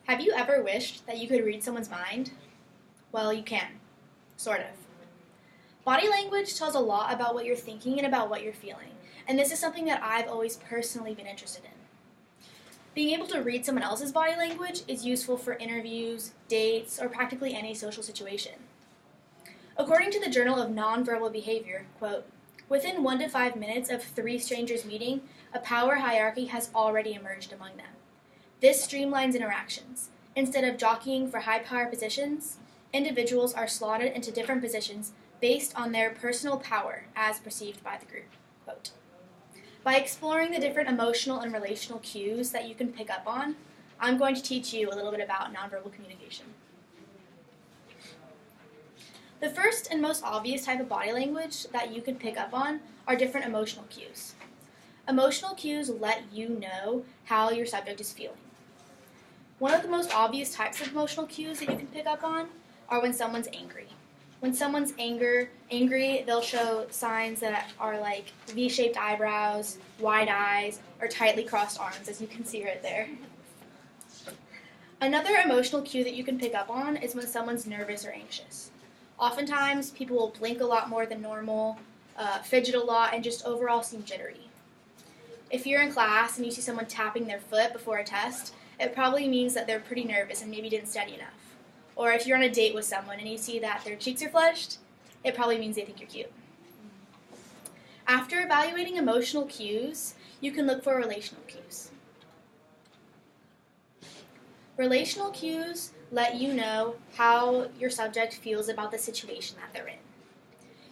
Have you ever wished that you could read someone's mind? Well, you can. Sort of. Body language tells a lot about what you're thinking and about what you're feeling, and this is something that I've always personally been interested in. Being able to read someone else's body language is useful for interviews, dates, or practically any social situation. According to the Journal of Nonverbal Behavior, quote, within 1 to 5 minutes of 3 strangers meeting, a power hierarchy has already emerged among them. This streamlines interactions. Instead of jockeying for high power positions, individuals are slotted into different positions based on their personal power as perceived by the group. Quote. By exploring the different emotional and relational cues that you can pick up on, I'm going to teach you a little bit about nonverbal communication. The first and most obvious type of body language that you can pick up on are different emotional cues. Emotional cues let you know how your subject is feeling. One of the most obvious types of emotional cues that you can pick up on are when someone's angry. When someone's angry, they'll show signs that are like V-shaped eyebrows, wide eyes, or tightly crossed arms, as you can see right there. Another emotional cue that you can pick up on is when someone's nervous or anxious. Oftentimes, people will blink a lot more than normal, fidget a lot, and just overall seem jittery. If you're in class and you see someone tapping their foot before a test, it probably means that they're pretty nervous and maybe didn't study enough. Or if you're on a date with someone and you see that their cheeks are flushed, it probably means they think you're cute. After evaluating emotional cues, you can look for relational cues. Relational cues let you know how your subject feels about the situation that they're in.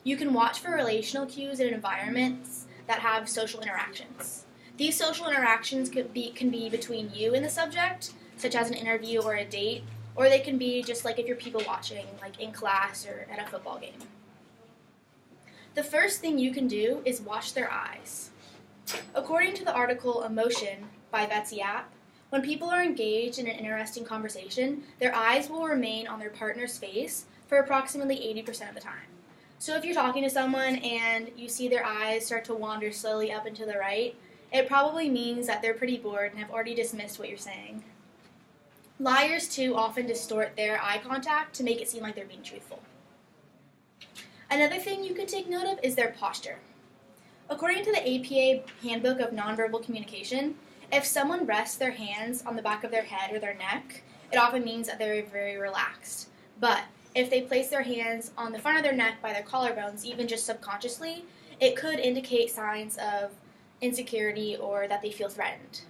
You can watch for relational cues in environments that have social interactions. These social interactions can be between you and the subject, such as an interview or a date, or they can be just like if you're people watching, like in class or at a football game. The first thing you can do is watch their eyes. According to the article Emotion by Betsy App, when people are engaged in an interesting conversation, their eyes will remain on their partner's face for approximately 80% of the time. So if you're talking to someone and you see their eyes start to wander slowly up and to the right, it probably means that they're pretty bored and have already dismissed what you're saying. Liars, too, often distort their eye contact to make it seem like they're being truthful. Another thing you can take note of is their posture. According to the APA Handbook of Nonverbal Communication, if someone rests their hands on the back of their head or their neck, it often means that they're very relaxed. But if they place their hands on the front of their neck by their collarbones, even just subconsciously, it could indicate signs of insecurity or that they feel threatened.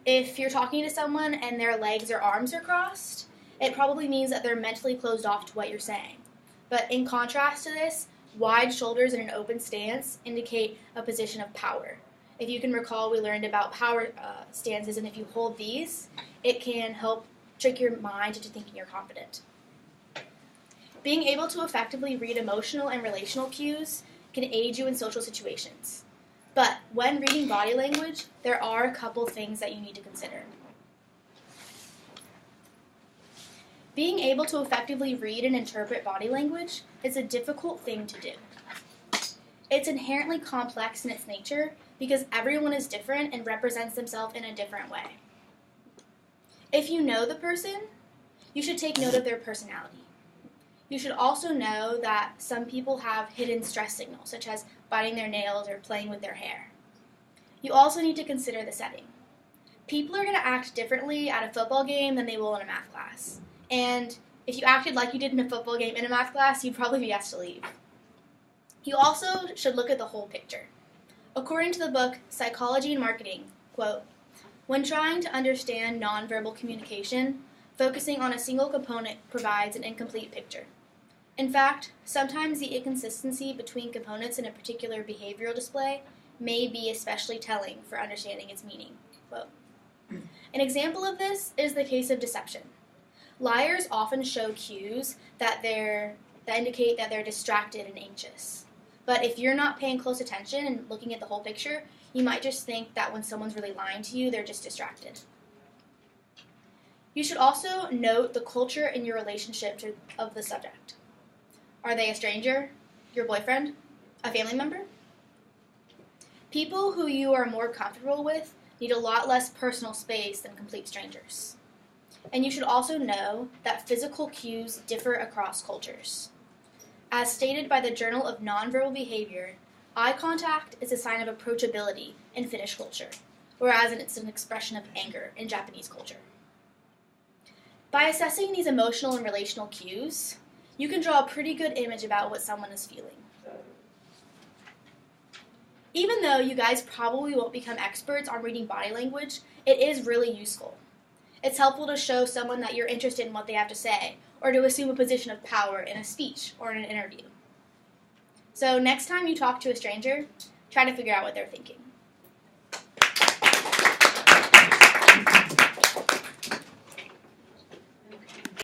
If you're talking to someone and their legs or arms are crossed, it probably means that they're mentally closed off to what you're saying. But in contrast to this, wide shoulders and an open stance indicate a position of power. If you can recall, we learned about power stances, and if you hold these, it can help trick your mind into thinking you're confident. Being able to effectively read emotional and relational cues can aid you in social situations. But when reading body language, there are a couple things that you need to consider. Being able to effectively read and interpret body language is a difficult thing to do. It's inherently complex in its nature because everyone is different and represents themselves in a different way. If you know the person, you should take note of their personality. You should also know that some people have hidden stress signals, such as biting their nails or playing with their hair. You also need to consider the setting. People are going to act differently at a football game than they will in a math class. And if you acted like you did in a football game in a math class, you'd probably be asked to leave. You also should look at the whole picture. According to the book Psychology and Marketing, quote, when trying to understand nonverbal communication, focusing on a single component provides an incomplete picture. In fact, sometimes the inconsistency between components in a particular behavioral display may be especially telling for understanding its meaning. Quote. An example of this is the case of deception. Liars often show cues that indicate that they're distracted and anxious. But if you're not paying close attention and looking at the whole picture, you might just think that when someone's really lying to you, they're just distracted. You should also note the culture in your relationship of the subject. Are they a stranger? Your boyfriend? A family member? People who you are more comfortable with need a lot less personal space than complete strangers. And you should also know that physical cues differ across cultures. As stated by the Journal of Nonverbal Behavior, eye contact is a sign of approachability in Finnish culture, whereas it's an expression of anger in Japanese culture. By assessing these emotional and relational cues, you can draw a pretty good image about what someone is feeling. Even though you guys probably won't become experts on reading body language, it is really useful. It's helpful to show someone that you're interested in what they have to say, or to assume a position of power in a speech or in an interview. So next time you talk to a stranger, try to figure out what they're thinking.